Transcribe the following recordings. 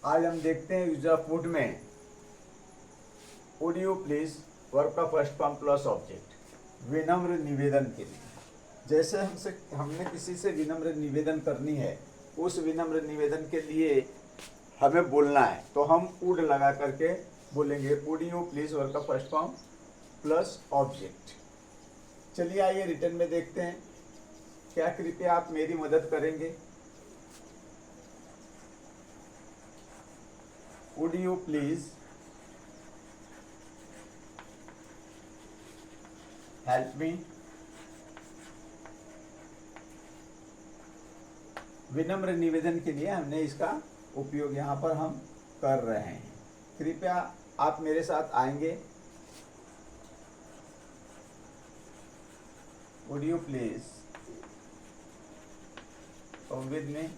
आज हम देखते हैं यूज ऑफ वुड में वुड यू प्लीज वर्क का फर्स्ट फॉर्म प्लस ऑब्जेक्ट। विनम्र निवेदन के लिए, जैसे हमने किसी से विनम्र निवेदन करनी है, उस विनम्र निवेदन के लिए हमें बोलना है, तो हम वुड लगा करके बोलेंगे वुड यू प्लीज वर्क का फर्स्ट फॉर्म प्लस ऑब्जेक्ट। चलिए आइए रिटर्न में देखते हैं, क्या कृपया आप मेरी मदद करेंगे। Would you please help me. विनम्र निवेदन के लिए हमने इसका उपयोग यहाँ पर हम कर रहे हैं। कृपया आप मेरे साथ आएंगे। Would you please come with me.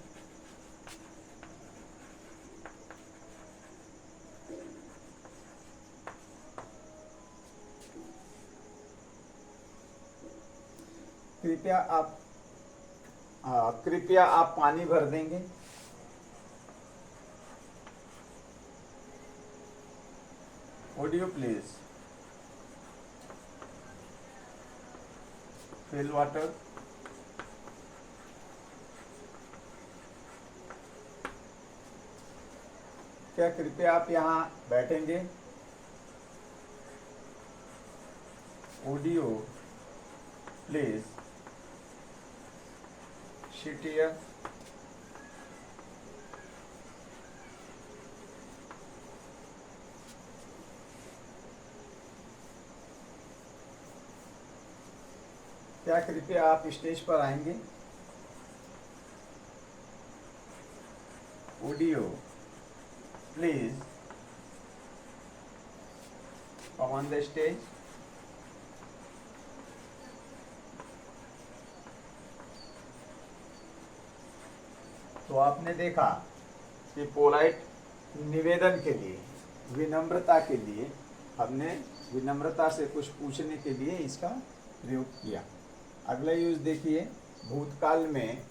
कृपया आप पानी भर देंगे। Would you please fill water. क्या कृपया आप यहाँ बैठेंगे। Would you please sit here. क्या कृपया आप स्टेज पर आएंगे। Would you please come on the stage. तो आपने देखा कि पोलाइट निवेदन के लिए, विनम्रता के लिए, हमने विनम्रता से कुछ पूछने के लिए इसका प्रयोग किया। अगला यूज देखिए, भूतकाल में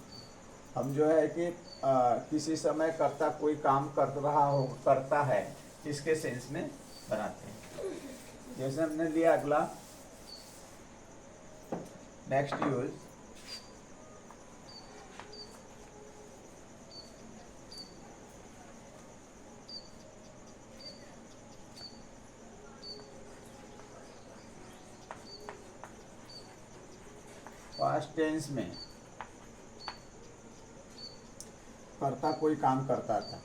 हम जो है कि किसी समय कर्ता कोई काम कर रहा हो, करता है, इसके सेंस में बनाते हैं। जैसे हमने लिया अगला नेक्स्ट यूज, पास्ट टेंस में कर्ता कोई काम करता था।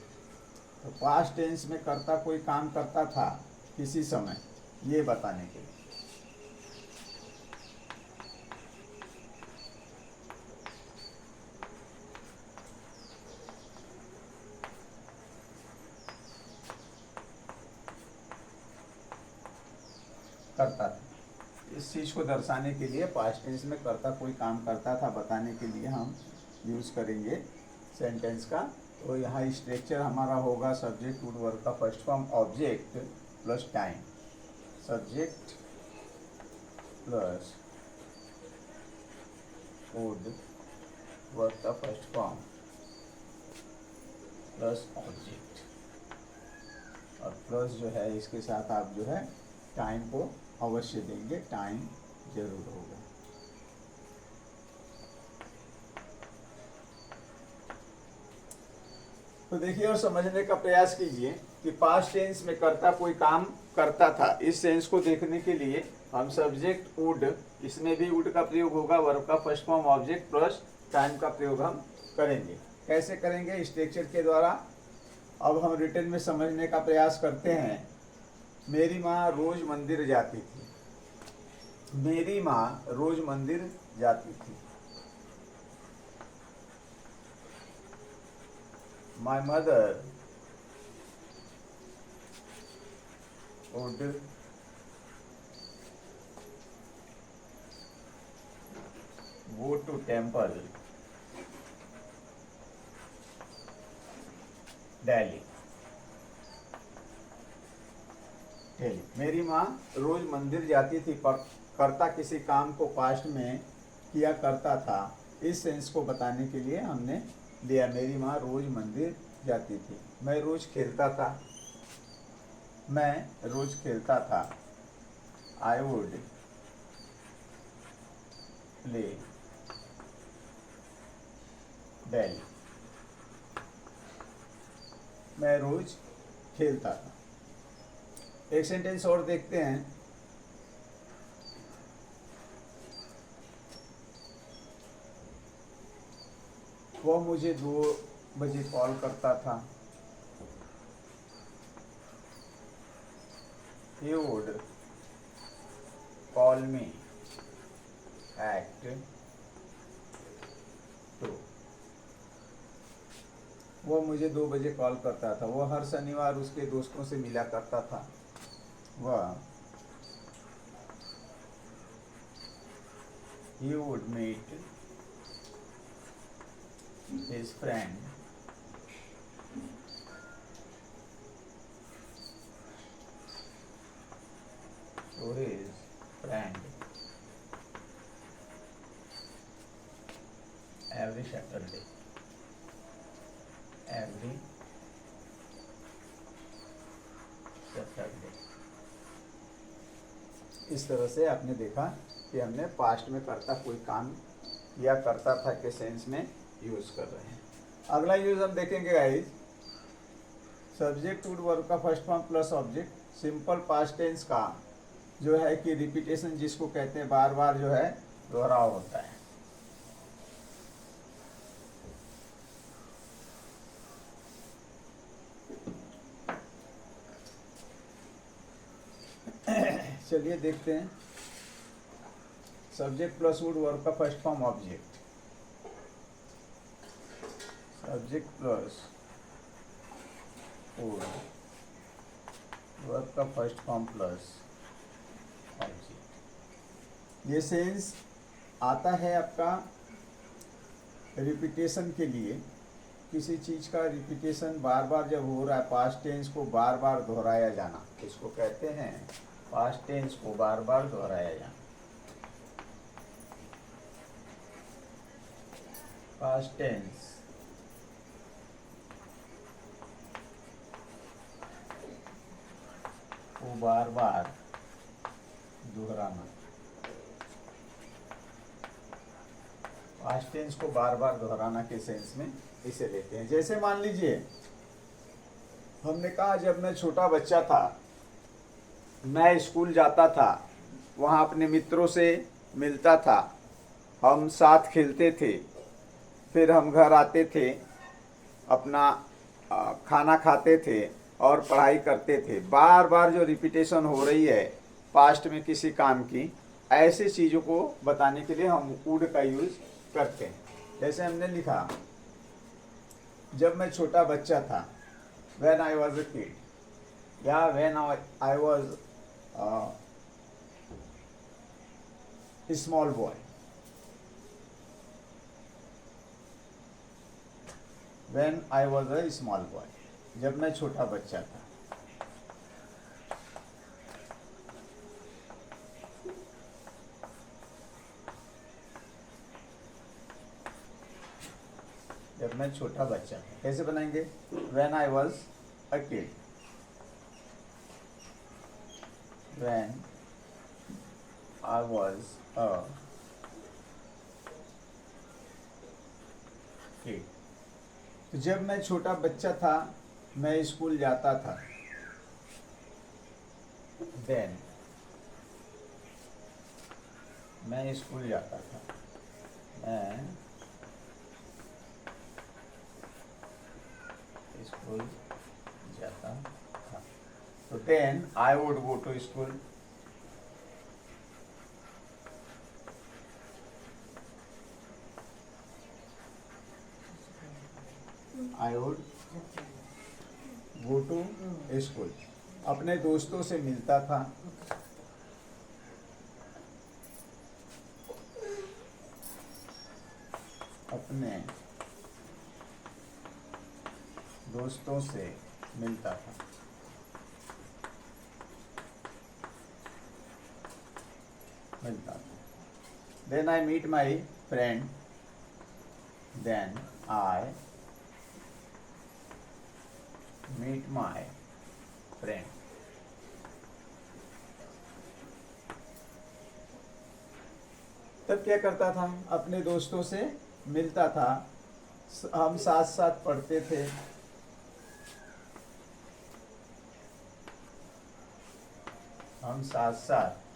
तो पास्ट टेंस में कर्ता कोई काम करता था किसी समय, ये बताने के लिए। करता था, इस चीज को दर्शाने के लिए पास्ट टेंस में कर्ता कोई काम करता था बताने के लिए हम यूज करेंगे सेंटेंस का। तो यहाँ स्ट्रक्चर हमारा होगा सब्जेक्ट वुड वर्क का first form object plus time. Subject plus would work का फर्स्ट फॉर्म प्लस ऑब्जेक्ट, और प्लस जो है इसके साथ आप जो है टाइम को अवश्य देंगे, टाइम जरूर होगा। तो देखिए और समझने का प्रयास कीजिए कि पास्ट टेंस में कर्ता कोई काम करता था, इस सेंस को देखने के लिए हम सब्जेक्ट वुड, इसमें भी वुड का प्रयोग होगा, वर्ब का first form object plus time का प्रयोग हम करेंगे। कैसे करेंगे? स्ट्रक्चर के द्वारा। अब हम रिटर्न में समझने का प्रयास करते हैं। मेरी माँ रोज मंदिर जाती थी। मेरी माँ रोज मंदिर जाती थी। My mother would go to temple daily. मेरी माँ रोज मंदिर जाती थी, पर कर्ता किसी काम को पास्ट में किया करता था, इस सेंस को बताने के लिए हमने लिया मेरी माँ रोज मंदिर जाती थी। मैं रोज खेलता था, मैं रोज खेलता था। आई वुड प्ले डेली, मैं रोज खेलता था। एक सेंटेंस और देखते हैं। वो मुझे 2 बजे कॉल करता था। He would call me at 2। वो मुझे 2 बजे कॉल करता था। वो हर शनिवार उसके दोस्तों से मिला करता था। वह he would meet his friend to his friend every Saturday, every Saturday। इस तरह से आपने देखा कि हमने पास्ट में करता कोई काम या करता था के सेंस में यूज कर रहे हैं। अगला यूज हम देखेंगे गाइस, सब्जेक्ट वुड वर्ब का first form plus object. Simple past tense का जो है कि रिपीटेशन जिसको कहते हैं, बार बार जो है दोहराव होता है। चलिए देखते हैं। सब्जेक्ट प्लस वुड वर्ब का first form object. Subject plus would verb का फर्स्ट फॉर्म प्लस ऑब्जेक्ट। ये सेंस आता है आपका रिपीटेशन के लिए। किसी चीज़ का रिपीटेशन बार बार जब हो रहा है, पास्ट टेंस को बार बार दोहराया जाना, इसको कहते हैं पास्ट टेंस को बार बार दोहराया जाना। पास्ट टेंस को बार बार दोहराना। पास्ट टेंस को बार बार दोहराना के सेंस में इसे लेते हैं। जैसे मान लीजिए हमने कहा जब मैं छोटा बच्चा था, मैं स्कूल जाता था, वहाँ अपने मित्रों से मिलता था, हम साथ खेलते थे, फिर हम घर आते थे, अपना खाना खाते थे और पढ़ाई करते थे। बार बार जो रिपीटेशन हो रही है पास्ट में किसी काम की, ऐसी चीज़ों को बताने के लिए हम वुड का यूज़ करते हैं। जैसे हमने लिखा जब मैं छोटा बच्चा था, when I was a kid, या when I was small boy. When I was a small boy, जब मैं छोटा बच्चा था। जब मैं छोटा बच्चा था, कैसे बनाएंगे? When I was a kid, when I was a kid. तो जब मैं छोटा बच्चा था, मैं स्कूल जाता था। देन मैं स्कूल जाता था, मैं स्कूल जाता था। तो then I would go to school. I would go to school. अपने दोस्तों से मिलता था। अपने दोस्तों से मिलता था। Then I meet my friend. Then I meet my friend. तब क्या करता था, अपने दोस्तों से मिलता था, हम साथ साथ पढ़ते थे, हम साथ साथ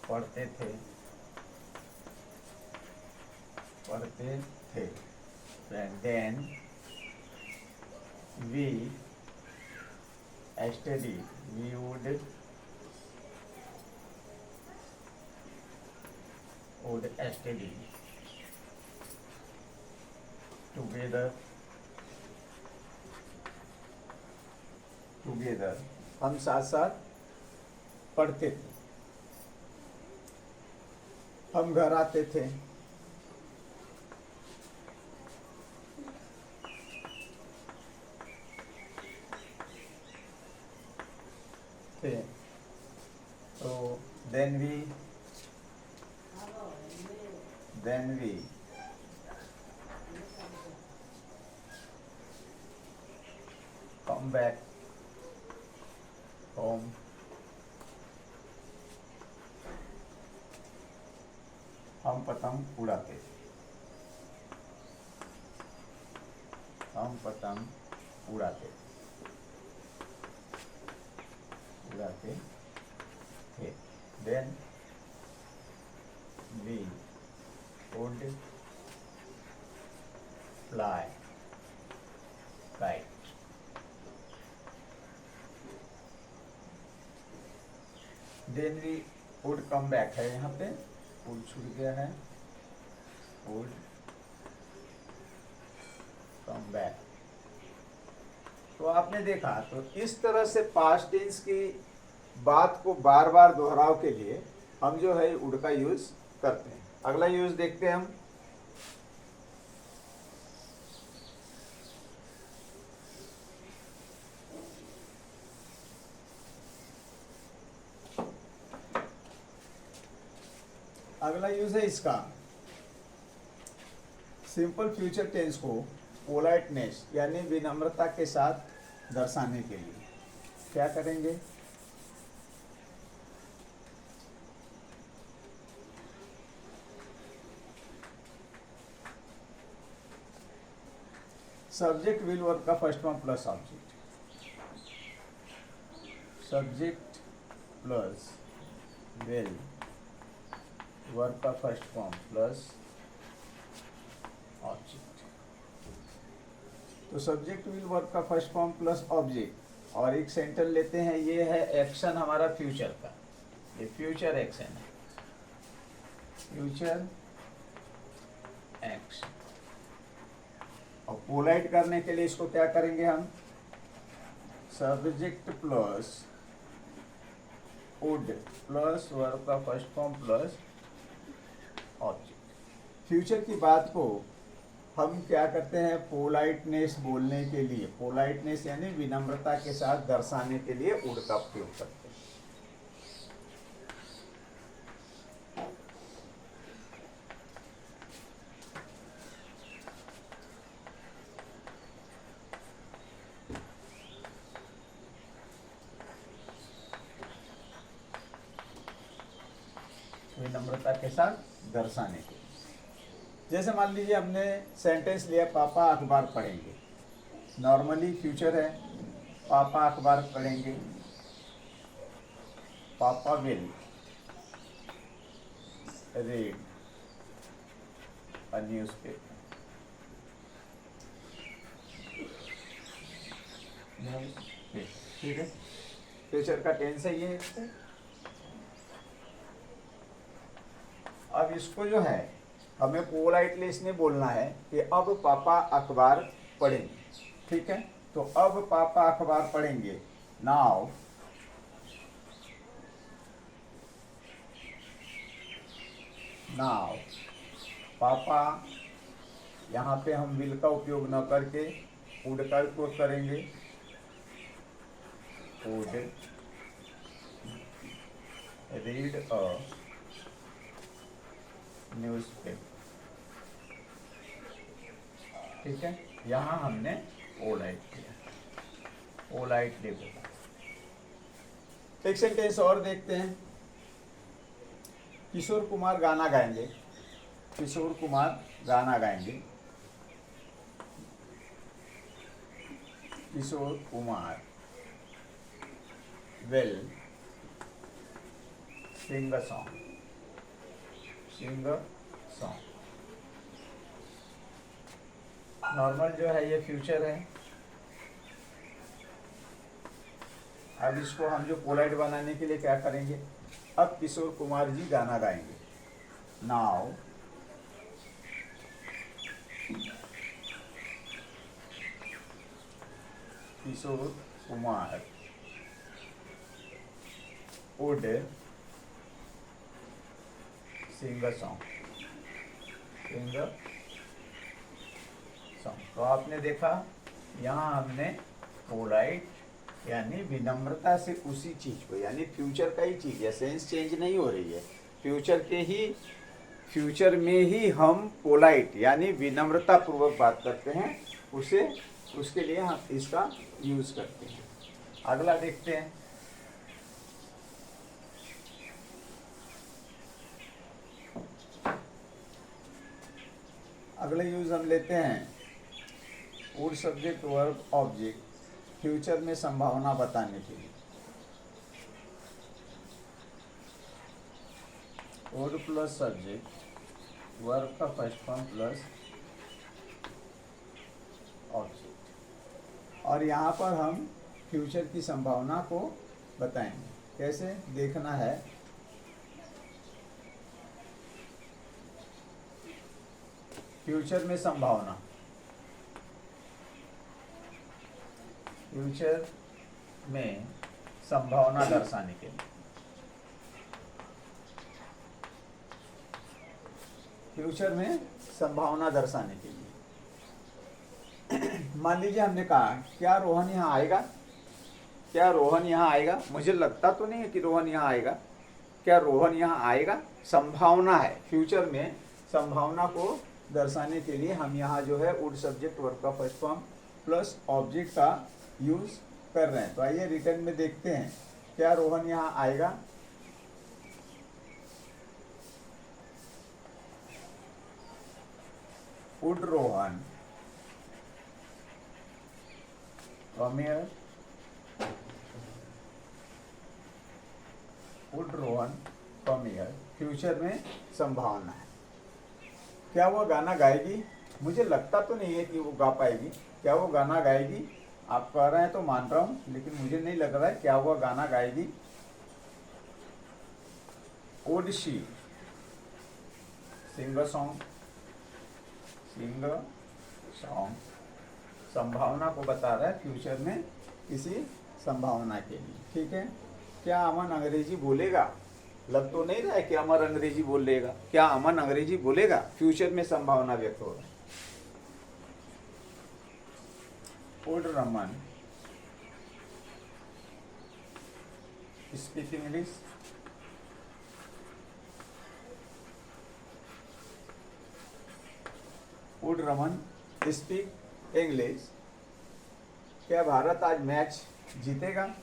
पढ़ते थे, पढ़ते थे। Then we study, we would study together, together, हम साथ साथ पढ़ते थे, हम घर आते थे, तो then we come back home, हम पतंग उड़ाते थे, हम पतंग उड़ाते थे। Then we would fly kite, then we would come back है, यहाँ पे would छूट गया है, would come back। तो आपने देखा, तो इस तरह से पास्ट टेंस की बात को बार बार दोहराव के लिए हम जो है वुड का यूज करते हैं। अगला यूज देखते हैं हम। अगला यूज है इसका, सिंपल फ्यूचर टेंस को पोलाइटनेस यानी विनम्रता के साथ दर्शाने के लिए क्या करेंगे, सब्जेक्ट विल वर्ब का first form plus object, subject plus will verb का फर्स्ट फॉर्म प्लस ऑब्जेक्ट। तो सब्जेक्ट विल वर्ब का फर्स्ट फॉर्म प्लस ऑब्जेक्ट, और एक सेंटेंस लेते हैं, ये है एक्शन हमारा फ्यूचर का, ये फ्यूचर एक्शन है, फ्यूचर एक्शन। और पोलाइट करने के लिए इसको क्या करेंगे हम, subject plus would plus verb का first form plus object. Future की बात को हम क्या करते हैं, पोलाइटनेस बोलने के लिए, पोलाइटनेस यानी विनम्रता के साथ दर्शाने के लिए वुड का उपयोग करते हैं। विनम्रता के साथ दर्शाने के लिए। जैसे मान लीजिए हमने सेंटेंस लिया, पापा अखबार पढ़ेंगे, नॉर्मली फ्यूचर है, पापा अखबार पढ़ेंगे, पापा विल रीड अ न्यूज़पेपर, ठीक है, फ्यूचर का टेंस है ये। अब इसको जो है हमें पोलाइटली इसने बोलना है कि अब पापा अखबार पढ़ेंगे, ठीक है। तो अब पापा अखबार पढ़ेंगे, नाउ पापा, यहाँ पे हम विल का उपयोग न करके वुड का उपयोग करेंगे, वुड रीड अ न्यूज़पेपर। ठीक है, यहाँ हमने पोलाइट किया, पोलाइटली बोला। एक सेंटेंस और देखते हैं। किशोर कुमार गाना गाएंगे, किशोर कुमार गाना गाएंगे, Kishore Kumar will sing a song, sing a song। Normal जो है ये फ्यूचर है। अब इसको हम जो पोलाइट बनाने के लिए क्या करेंगे, अब किशोर कुमार जी गाना गाएंगे। Now Kishore Kumar would sing a song, sing a song। तो आपने देखा यहाँ हमने पोलाइट यानी विनम्रता से उसी चीज को, यानी फ्यूचर का ही चीज है, सेंस चेंज नहीं हो रही है, फ्यूचर में ही हम पोलाइट यानी विनम्रता पूर्वक बात करते हैं, उसके लिए हम इसका यूज करते हैं। अगला देखते हैं। अगला यूज हम लेते हैं would subject verb object future में संभावना बताने के लिए। वुड प्लस सब्जेक्ट वर्ब का फर्स्ट फॉर्म प्लस ऑब्जेक्ट, और यहाँ पर हम फ्यूचर की संभावना को बताएंगे। कैसे देखना है, फ्यूचर में संभावना, फ्यूचर में संभावना दर्शाने के लिए, फ्यूचर में संभावना दर्शाने के लिए मान लीजिए हमने कहा क्या रोहन यहाँ आएगा, क्या रोहन यहाँ आएगा, मुझे लगता तो नहीं है कि रोहन यहाँ आएगा, क्या रोहन यहाँ आएगा, संभावना है। फ्यूचर में संभावना को दर्शाने के लिए हम यहाँ जो है वुड सब्जेक्ट वर्ब का फर्स्ट फॉर्म प्लस ऑब्जेक्ट का यूज कर रहे हैं। तो आइए रिटर्न में देखते हैं, क्या रोहन यहाँ आएगा, would Rohan come here, would Rohan come here. Future में संभावना है। क्या वो गाना गाएगी, मुझे लगता तो नहीं है कि वो गा पाएगी, क्या वो गाना गाएगी, आप कह रहे हैं तो मान रहा हूँ, लेकिन मुझे नहीं लग रहा है क्या वो गाना गाएगी। Would she sing a song, sing a song संभावना को बता रहा है फ्यूचर में किसी संभावना के लिए। ठीक है, क्या अमन अंग्रेजी बोलेगा, लग तो नहीं रहा है कि अमर अंग्रेजी बोल लेगा, क्या अमन अंग्रेजी बोलेगा, फ्यूचर में संभावना व्यक्त हो रहा है। Would Raman speak English, would Raman speak English. क्या भारत आज मैच जीतेगा,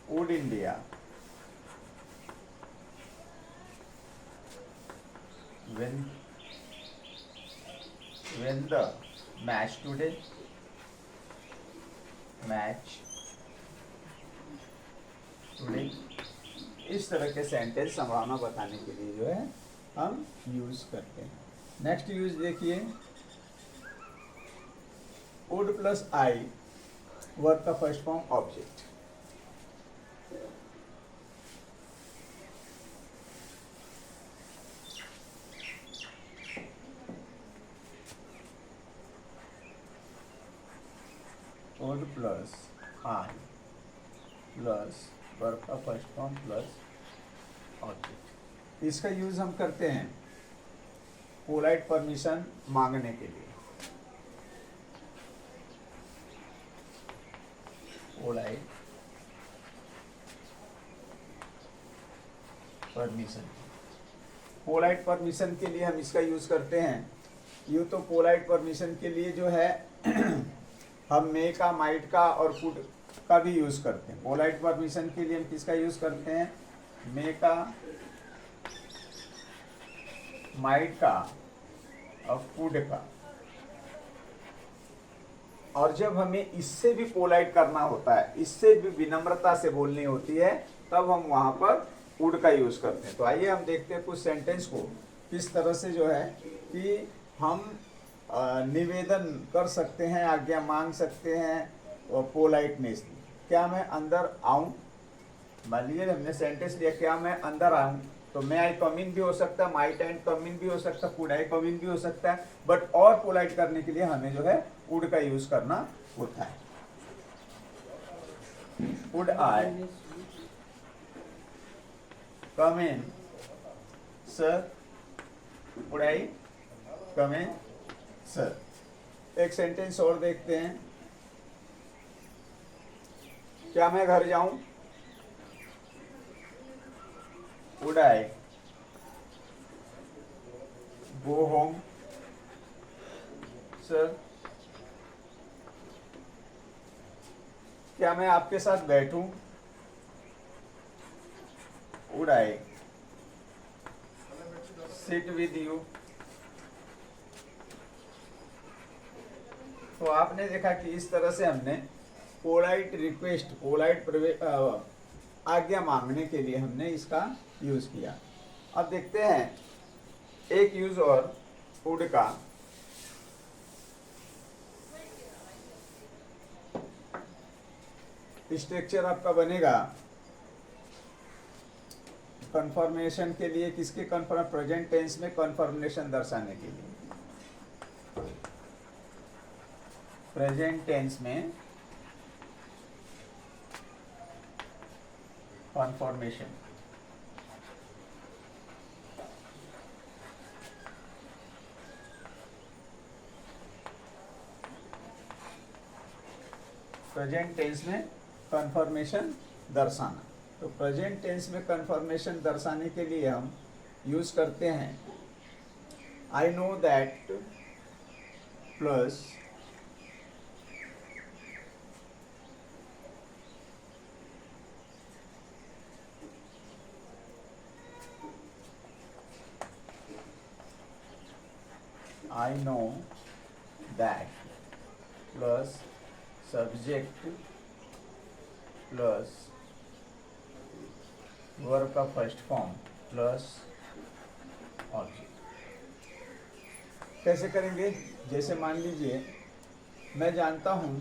would India win the match today, match today. इस तरह के सेंटेंस संभावना बताने के लिए जो है हम यूज करते हैं। नेक्स्ट यूज देखिए, वुड प्लस आई वर्ब का first form object. Would plus I plus verb का फर्स्ट फॉर्म प्लस ऑब्जेक्ट। इसका यूज हम करते हैं पोलाइट परमिशन मांगने के लिए। पोलाइट परमिशन, पोलाइट परमिशन के लिए हम इसका यूज करते हैं यूँ तो पोलाइट परमिशन के लिए जो है हम मे का, माइट का और कुड का भी यूज़ करते हैं। पोलाइट परमिशन के लिए हम किसका यूज़ करते हैं? मे का, माइट का और कुड का। और जब हमें इससे भी पोलाइट करना होता है, इससे भी विनम्रता से बोलनी होती है, तब हम वहां पर वुड का यूज करते हैं। तो आइए हम देखते हैं कुछ सेंटेंस को किस तरह से जो है कि हम निवेदन कर सकते हैं, आज्ञा मांग सकते हैं और पोलाइटनेस। क्या मैं अंदर आऊं? मान लीजिए हमने सेंटेंस लिया, क्या मैं अंदर आऊं? तो मे आई कम इन भी हो सकता है, माइट एंड कम इन भी हो सकता है, कुड आई कम इन भी हो सकता है, बट और पोलाइट करने के लिए हमें जो है वुड का यूज करना होता है। Would I come in sir? Would I come in sir? एक सेंटेंस और देखते हैं, क्या मैं घर जाऊं? Would I go home sir? क्या मैं आपके साथ बैठूं? Would I sit with you? तो आपने देखा कि इस तरह से हमने पोलाइट रिक्वेस्ट, पोलाइट आज्ञा मांगने के लिए हमने इसका यूज किया। अब देखते हैं एक यूज और वुड का। स्ट्रक्चर आपका बनेगा कन्फर्मेशन के लिए, किसके कन्फर्म? प्रेजेंट टेंस में कन्फर्मेशन दर्शाने के लिए। प्रेजेंट टेंस में कन्फर्मेशन। प्रेजेंट टेंस में कन्फर्मेशन दर्शाना। तो प्रेजेंट टेंस में कन्फर्मेशन दर्शाने के लिए हम यूज करते हैं आई know that plus I know that plus subject plus verb का फर्स्ट फॉर्म प्लस ऑब्जेक्ट। कैसे करेंगे? जैसे मान लीजिए मैं जानता हूं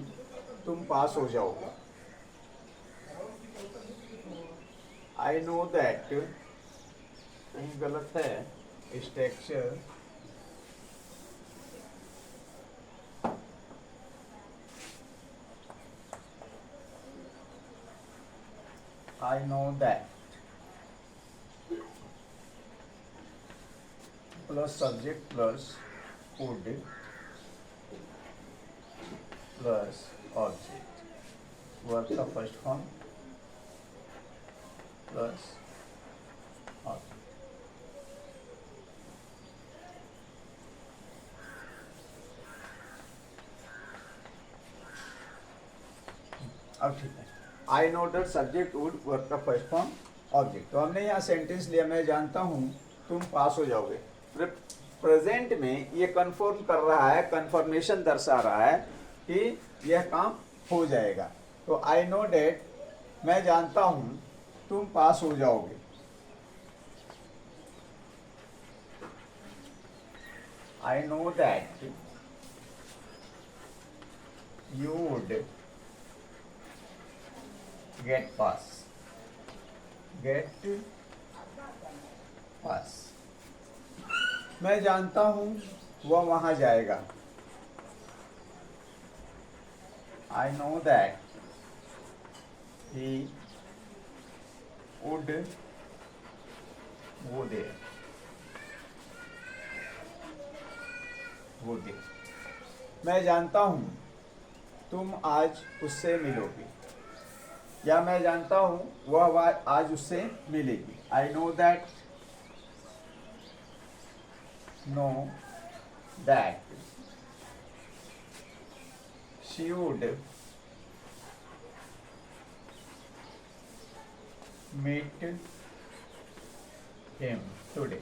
तुम पास हो जाओगे। आई नो दैट, कहीं गलत है structure, I know that plus subject plus would plus object, verb का फर्स्ट फॉर्म प्लस ऑब्जेक्ट। अब ठीक है, आई know that subject would, verb का फर्स्ट फॉर्म ऑब्जेक्ट। तो हमने यहाँ सेंटेंस लिया, मैं जानता हूँ तुम पास हो जाओगे। प्रेजेंट में ये कंफर्म कर रहा है, कंफर्मेशन दर्शा रहा है कि यह काम हो जाएगा। तो आई नो दैट, मैं जानता हूँ तुम पास हो जाओगे। I know that you would get pass, get pass. मैं जानता हूं वह वहां जाएगा। I know that he would go there, वो दे। मैं जानता हूं तुम आज उससे मिलोगे, या मैं जानता हूं वह आज उससे मिलेगी। I know that, know that she would meet him today.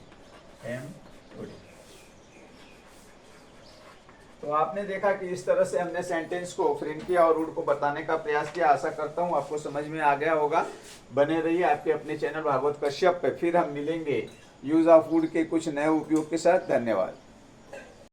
तो आपने देखा कि इस तरह से हमने सेंटेंस को, फ्रेंड किया और रूट को बताने का प्रयास किया। आशा करता हूँ आपको समझ में आ गया होगा। बने रहिए आपके अपने चैनल भागवत कश्यप पे। फिर हम मिलेंगे यूज ऑफ वुड के कुछ नए उपयोग के साथ। धन्यवाद।